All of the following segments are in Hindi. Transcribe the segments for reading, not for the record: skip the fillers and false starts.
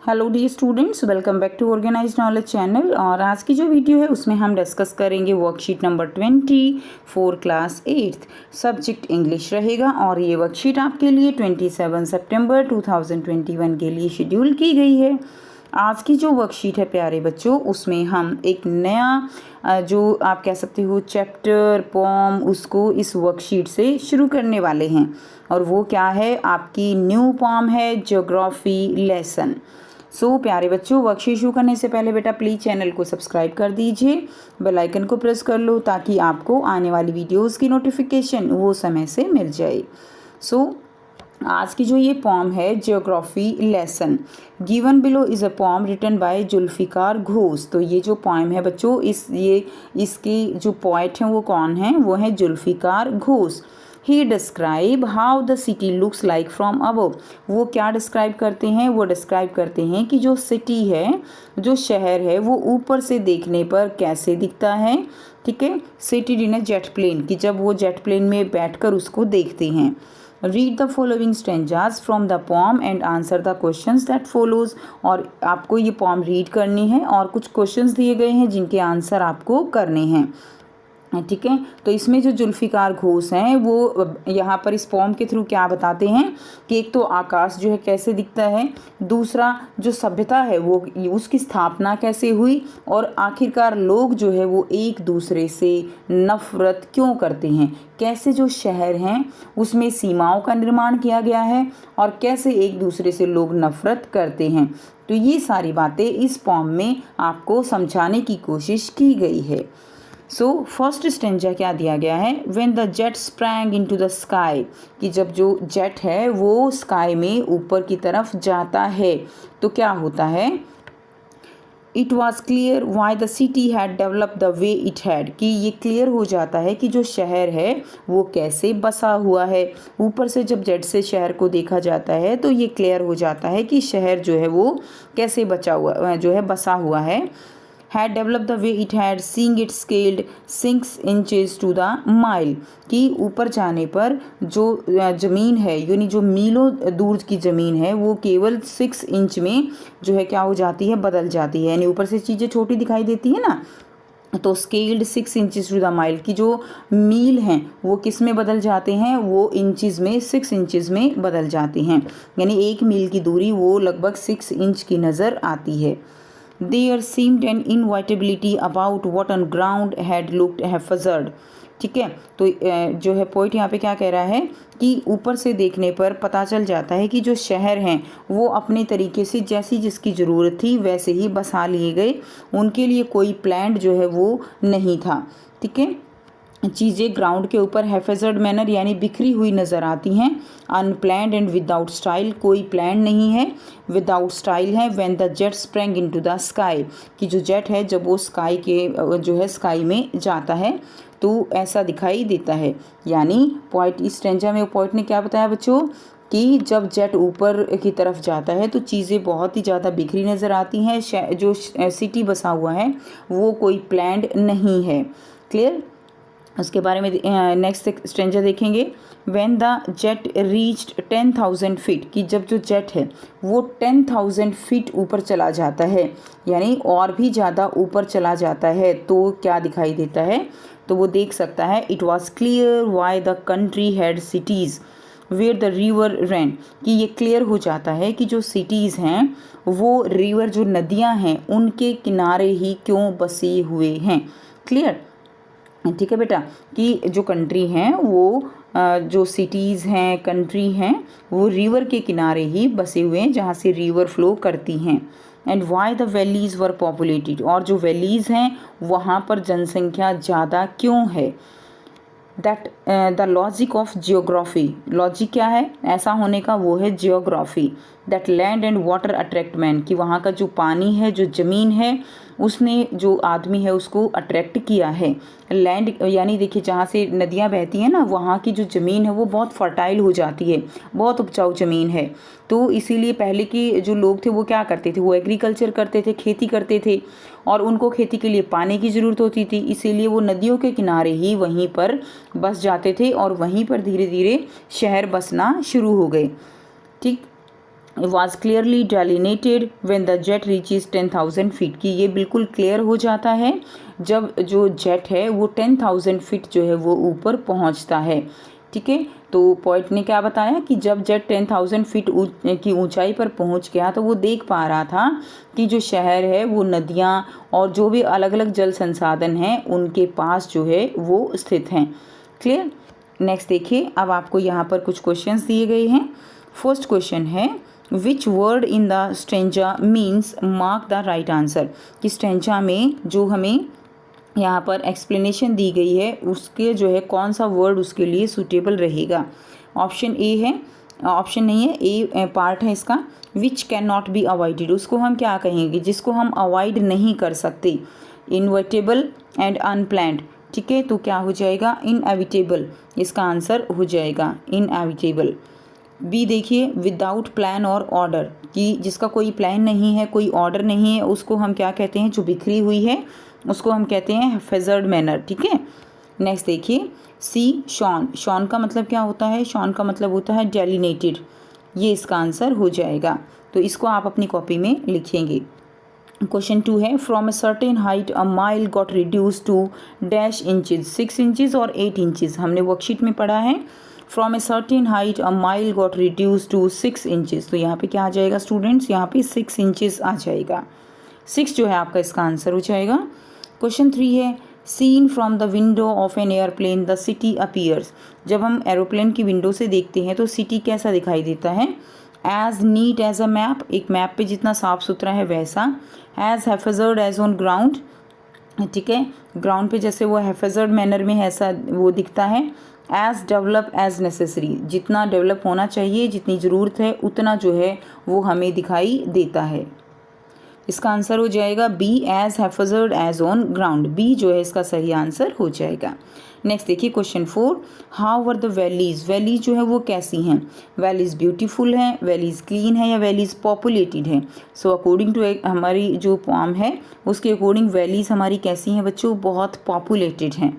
Hello the students, welcome back to organise knowledge channel. और आज की जो वीडियो है उसमें हम डिस्कस करेंगे worksheet number 20 for class 8th subject English रहेगा। और ये वर्कशीट आपके लिए 27 सितंबर 2021 के लिए शेड्यूल की गई है। आज की जो वर्कशीट है प्यारे बच्चों, उसमें हम एक नया जो आप कह सकते हो चैप्टर पॉम उसको इस वर्कशीट से शुरू करने वाले हैं। और वो क्या है, आपकी न्यू पॉम है ज्योग्राफी लेसन। प्यारे बच्चों, वर्कशीट शुरू करने से पहले बेटा प्लीज़ चैनल को सब्सक्राइब कर दीजिए, बेल आइकन को प्रेस कर लो ताकि आपको आने वाली वीडियोस की नोटिफिकेशन वो समय से मिल जाए। आज की जो ये पॉम है geography lesson, given below is a poem written by Zulfikar Ghosh. तो ये जो पॉम है बच्चों, इसकी जो पोएट हैं वो कौन हैं, वो है Zulfikar Ghosh. He describe how the city looks like from above. वो क्या डिस्क्राइब करते हैं, वो डिस्क्राइब करते हैं कि जो सिटी है, जो शहर है, वो ऊपर से देखने पर कैसे दिखता है। ठीक है, city in a jet plane, कि जब वो जेट प्लेन में बैठकर उसको देखते हैं। Read the following stanzas from the poem and answer the questions that follows. और आपको ये पॉम रीड करनी है और कुछ क्वेश्चंस दिए गए हैं जिनके आंसर आपको करने हैं। ठीक है, तो इसमें जो जुल्फ़िकार घोष हैं वो यहाँ पर इस पॉम के थ्रू क्या बताते हैं कि एक तो आकाश जो है कैसे दिखता है, दूसरा जो सभ्यता है वो उसकी स्थापना कैसे हुई, और आखिरकार लोग जो है वो एक दूसरे से नफ़रत क्यों करते हैं, कैसे जो शहर हैं उसमें सीमाओं का निर्माण किया गया है और कैसे एक दूसरे से लोग नफ़रत करते हैं। तो ये सारी बातें इस पॉम में आपको समझाने की कोशिश की गई है। फर्स्ट स्टेंजा क्या दिया गया है, when the jet sprang into the sky, कि जब जो जेट है वो स्काई में ऊपर की तरफ जाता है तो क्या होता है। It was clear why the city had develop the way it had, कि ये क्लियर हो जाता है कि जो शहर है वो कैसे बसा हुआ है। ऊपर से जब जेट से शहर को देखा जाता है तो ये क्लियर हो जाता है कि शहर जो है वो कैसे बसा हुआ है। had developed the way it had, seeing it scaled 6 inches to the mile, कि ऊपर जाने पर जो ज़मीन है यानी जो मीलों दूर की ज़मीन है वो केवल 6 इंच में जो है क्या हो जाती है, बदल जाती है। यानी ऊपर से चीज़ें छोटी दिखाई देती है ना, तो scaled 6 inches to the mile, की जो मील हैं वो किस में बदल जाते हैं, वो इंचज़ में 6 इंचज़ में बदल जाते हैं। यानी 1 मील की दूरी वो लगभग 6 इंच की नज़र आती है। There seemed an inevitability about what on ground had looked haphazard। ठीक है, तो जो है पोइट यहाँ पे क्या कह रहा है कि ऊपर से देखने पर पता चल जाता है कि जो शहर हैं वो अपने तरीके से जैसी जिसकी ज़रूरत थी वैसे ही बसा लिए गए, उनके लिए कोई प्लान जो है वो नहीं था। ठीक है, चीज़ें ग्राउंड के ऊपर हैफेजर्ड मैनर यानी बिखरी हुई नज़र आती हैं। अनप्लैंड एंड विदाउट स्टाइल, कोई प्लान नहीं है, विदाउट स्टाइल है। When the jet sprang into the sky, कि जो जेट है जब वो स्काई के जो है स्काई में जाता है तो ऐसा दिखाई देता है। यानी पॉइंट इस स्टेंजा में पॉइंट ने क्या बताया बच्चों कि जब जेट ऊपर की तरफ जाता है तो चीज़ें बहुत ही ज़्यादा बिखरी नज़र आती हैं। जो सिटी बसा हुआ है वो कोई प्लान्ड नहीं है। क्लियर, उसके बारे में नेक्स्ट स्ट्रेंजर देखेंगे। When the jet reached 10,000 feet, कि जब जो जेट है वो 10,000 फीट ऊपर चला जाता है यानी और भी ज़्यादा ऊपर चला जाता है तो क्या दिखाई देता है, तो वो देख सकता है। It was clear why the country had cities where the river ran, कि ये क्लियर हो जाता है कि जो सिटीज़ हैं वो रिवर जो नदियाँ हैं उनके किनारे ही क्यों बसे हुए हैं। क्लियर, ठीक है बेटा, कि जो कंट्री हैं वो जो सिटीज़ हैं कंट्री हैं वो रिवर के किनारे ही बसे हुए हैं जहाँ से रिवर फ्लो करती हैं। And why the valleys were populated, और जो वैलीज़ हैं वहाँ पर जनसंख्या ज़्यादा क्यों है। That the logic of geography, logic क्या है ऐसा होने का, वो है geography. That land and water attract man, कि वहाँ का जो पानी है जो ज़मीन है उसने जो आदमी है उसको अट्रैक्ट किया है। लैंड यानी देखिए जहाँ से नदियाँ बहती हैं ना वहाँ की जो ज़मीन है वो बहुत फर्टाइल हो जाती है, बहुत उपजाऊ ज़मीन है। तो इसीलिए पहले के जो लोग थे वो क्या करते थे, वो एग्रीकल्चर करते थे, खेती करते थे, और उनको खेती के लिए पानी की ज़रूरत होती थी, इसीलिए वो नदियों के किनारे ही वहीं पर बस जाते थे और वहीं पर धीरे धीरे शहर बसना शुरू हो गए। ठीक, was clearly delineated when the jet reaches 10,000 feet की ये बिल्कुल क्लियर हो जाता है जब जो जेट है वो 10,000 फीट जो है वो ऊपर पहुंचता है। ठीक है, तो पॉइंट ने क्या बताया कि जब जेट 10,000 फीट की ऊंचाई पर पहुंच गया तो वो देख पा रहा था कि जो शहर है वो नदियां और जो भी अलग अलग जल संसाधन हैं उनके पास जो है वो स्थित हैं। क्लियर। नेक्स्ट देखिए, अब आपको यहाँ पर कुछ क्वेश्चंस दिए गए हैं। फर्स्ट क्वेश्चन है which word in the stanza means mark the right answer. कि स्टेंजा में जो हमें यहाँ पर एक्सप्लेनेशन दी गई है उसके जो है कौन सा वर्ड उसके लिए सूटेबल रहेगा। ऑप्शन ए है, ऑप्शन नहीं है, ए पार्ट है इसका, which can not be avoided. उसको हम क्या कहेंगे जिसको हम अवॉइड नहीं कर सकते। Inevitable and unplanned. ठीक है, तो क्या हो जाएगा, इनएविटेबल इसका आंसर हो जाएगा, इनएविटेबल। बी देखिए, विदाउट प्लान और ऑर्डर, कि जिसका कोई प्लान नहीं है, कोई ऑर्डर नहीं है, उसको हम क्या कहते हैं, जो बिखरी हुई है उसको हम कहते हैं फेजर्ड मैनर। ठीक है। नेक्स्ट देखिए, सी शॉन। शॉन का मतलब क्या होता है, शॉन का मतलब होता है डेलिनेटेड, ये इसका आंसर हो जाएगा। तो इसको आप अपनी कॉपी में लिखेंगे। क्वेश्चन 2 है from a certain height a mile got reduce to dash inches, 6 inches और 8 इंचेस। हमने वर्कशीट में पढ़ा है from a certain height a mile got reduce to 6 inches. तो यहाँ पे क्या आ जाएगा स्टूडेंट्स, यहाँ पे 6 इंचेस आ जाएगा। 6 जो है आपका इसका आंसर हो जाएगा। क्वेश्चन 3 है seen from the window of an airplane the city appears. जब हम एरोप्लेन की विंडो से देखते हैं तो सिटी कैसा दिखाई देता है, as neat as a map, एक मैप पे जितना साफ सुथरा है वैसा। As haphazard as on ground, ठीक है, ग्राउंड पे जैसे वो हैफेजर्ड मैनर में ऐसा वो दिखता है। एज डेवलप एज नेसेसरी, जितना डेवलप होना चाहिए, जितनी ज़रूरत है उतना जो है वो हमें दिखाई देता है। इसका आंसर हो जाएगा B, as haphazard as on ground. B जो है इसका सही आंसर हो जाएगा। नेक्स्ट देखिए question 4, how were the valleys. Valleys जो है वो कैसी हैं, वैलीज ब्यूटीफुल हैं, वैलीज क्लीन है या वैलीज पॉपुलेटेड है। सो अकॉर्डिंग टू हमारी जो पोएम है उसके अकॉर्डिंग वैलीज हमारी कैसी हैं बच्चों, बहुत पॉपुलेटेड हैं।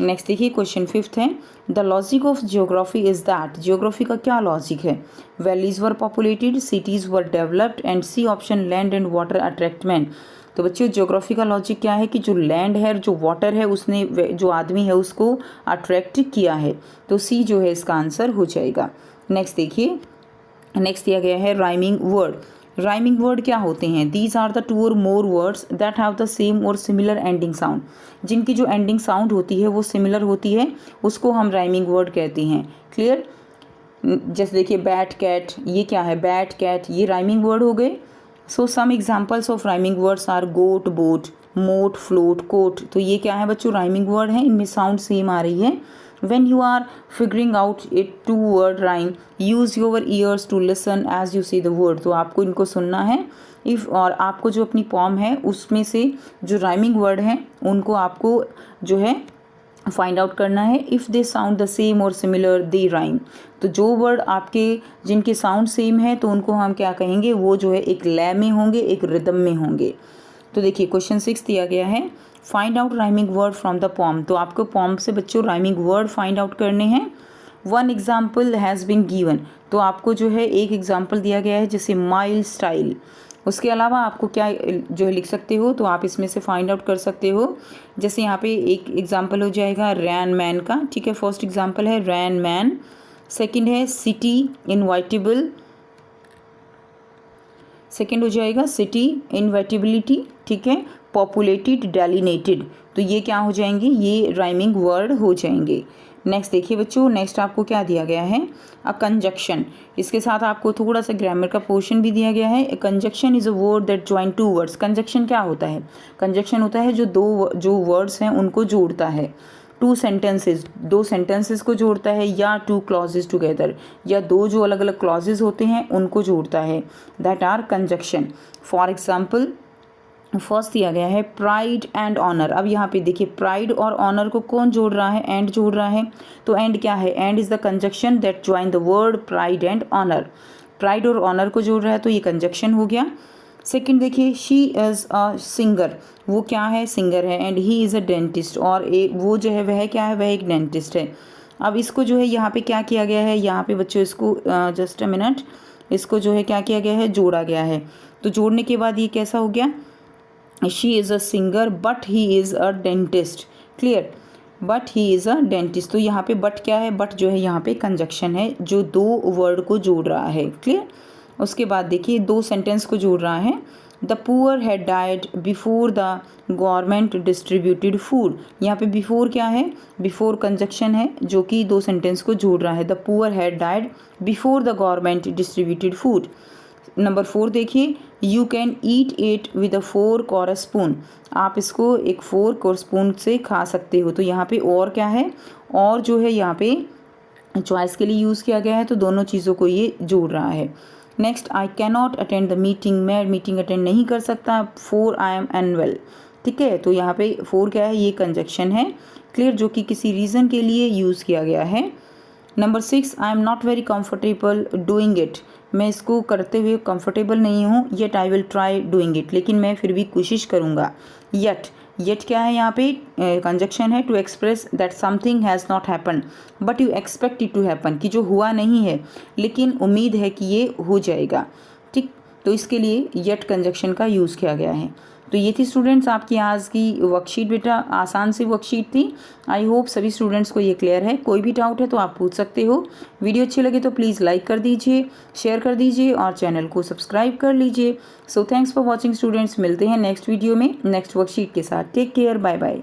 नेक्स्ट देखिए क्वेश्चन 5 है the logic of geography is that. Geography का क्या लॉजिक है, valleys were populated, cities were developed and C option land and water attract man. तो बच्चों जियोग्राफी का लॉजिक क्या है कि जो लैंड है, जो वाटर है, उसने जो आदमी है उसको अट्रैक्ट किया है। तो सी जो है इसका आंसर हो जाएगा। नेक्स्ट देखिए, नेक्स्ट दिया गया है राइमिंग वर्ड। राइमिंग वर्ड क्या होते हैं, दीज आर द 2 और more words that have the same और सिमिलर एंडिंग साउंड। जिनकी जो एंडिंग साउंड होती है वो सिमिलर होती है उसको हम राइमिंग वर्ड कहते हैं। क्लियर। जैसे देखिए बैट कैट, ये क्या है, बैट कैट, ये राइमिंग वर्ड हो गए। So some examples of rhyming words are goat boat, moat float coat. तो ये क्या है बच्चों, राइमिंग वर्ड हैं, इनमें साउंड सेम आ रही है। When you are figuring out a 2-word rhyme, use your ears to listen as you say the word। तो आपको इनको सुनना है इफ़, और आपको जो अपनी पॉम है उसमें से जो राइमिंग वर्ड हैं उनको आपको जो है फाइंड आउट करना है। If they sound the same और सिमिलर दे राइम। तो जो वर्ड आपके जिनके साउंड सेम है तो उनको हम क्या कहेंगे, वो जो है एक लय में होंगे, एक रिदम में होंगे। तो देखिए क्वेश्चन 6 दिया गया है find out rhyming word from the poem. तो आपको पॉम से बच्चों राइमिंग वर्ड फाइंड आउट करने हैं। 1 एग्जाम्पल हैज़ बीन गिवन। तो आपको जो है एक एग्जाम्पल दिया गया है जैसे माइल स्टाइल। उसके अलावा आपको क्या जो है लिख सकते हो, तो आप इसमें से फाइंड आउट कर सकते हो। जैसे यहाँ पे एक एग्जाम्पल हो जाएगा रैन मैन का, ठीक है, फर्स्ट एग्जाम्पल है रैन मैन। सेकेंड है सिटी इनवाइटेबल, सेकेंड हो जाएगा सिटी इनवाइटेबिलिटी, ठीक है, पॉपुलेटेड डेलिनेटेड। तो ये क्या हो जाएंगे, ये राइमिंग वर्ड हो जाएंगे। नेक्स्ट देखिए बच्चों, नेक्स्ट आपको क्या दिया गया है, अ कंजक्शन। इसके साथ आपको थोड़ा सा ग्रामर का पोर्शन भी दिया गया है। A conjunction is a word that join 2 words. Conjunction क्या होता है, कंजक्शन होता है जो वर्ड्स हैं उनको जोड़ता है। 2 सेंटेंसेस, 2 सेंटेंसेस को जोड़ता है, या 2 क्लॉजेज टुगेदर, या 2 जो अलग अलग क्लॉजेज होते हैं उनको जोड़ता है, that are conjunction. For example first दिया गया है प्राइड एंड ऑनर। अब यहाँ पे देखिए प्राइड और ऑनर को कौन जोड़ रहा है, एंड जोड़ रहा है। तो एंड क्या है, and is the conjunction that join the word pride and honour. Pride और ऑनर को जोड़ रहा है तो ये कंजक्शन हो गया। सेकंड देखिए शी इज़ अ सिंगर, वो क्या है, सिंगर है। And he is a dentist, और वो जो है वह क्या है, वह एक डेंटिस्ट है। अब इसको जो है यहाँ पे क्या किया गया है, यहाँ पे बच्चों इसको जस्ट अ मिनट, इसको जो है क्या किया गया है, जोड़ा गया है। तो जोड़ने के बाद ये कैसा हो गया, she is a singer but he is a dentist. Clear, but he is a dentist. तो यहाँ पे बट क्या है, बट जो है यहाँ पे कंजक्शन है जो दो वर्ड को जोड़ रहा है। क्लियर, उसके बाद देखिए दो सेंटेंस को जोड़ रहा है। The poor had died before the government distributed food. यहाँ पे बिफोर क्या है, बिफोर कंजक्शन है जो कि दो सेंटेंस को जोड़ रहा है। The poor had died before the government distributed food. Number 4 देखिए, you can eat it with a fork और अ स्पून। आप इसको एक फोर्क और स्पून से खा सकते हो। तो यहाँ पे और क्या है, और जो है यहाँ पे चॉइस के लिए यूज़ किया गया है, तो दोनों चीज़ों को ये जोड़ रहा है। Next, I can not attend the meeting. मैं मीटिंग अटेंड नहीं कर सकता। For I am unwell. ठीक है, तो यहाँ पे फोर क्या है, ये कंजक्शन है। क्लियर, जो कि किसी रीज़न के लिए यूज़ किया गया है। Number 6, I am not very comfortable doing it. मैं इसको करते हुए कंफर्टेबल नहीं हूँ। Yet I will try doing it, लेकिन मैं फिर भी कोशिश करूँगा। येट, येट क्या है, यहाँ पे कंजक्शन है to express that something has not happen but you expect it to happen, कि जो हुआ नहीं है लेकिन उम्मीद है कि ये हो जाएगा। ठीक, तो इसके लिए येट कंजक्शन का यूज़ किया गया है। तो ये थी स्टूडेंट्स आपकी आज की वर्कशीट। बेटा आसान सी वर्कशीट थी। आई होप सभी स्टूडेंट्स को ये क्लियर है। कोई भी डाउट है तो आप पूछ सकते हो। वीडियो अच्छी लगे तो प्लीज़ लाइक कर दीजिए, शेयर कर दीजिए और चैनल को सब्सक्राइब कर लीजिए। So thanks for watching students. मिलते हैं नेक्स्ट वीडियो में नेक्स्ट वर्कशीट के साथ। Take care, bye bye.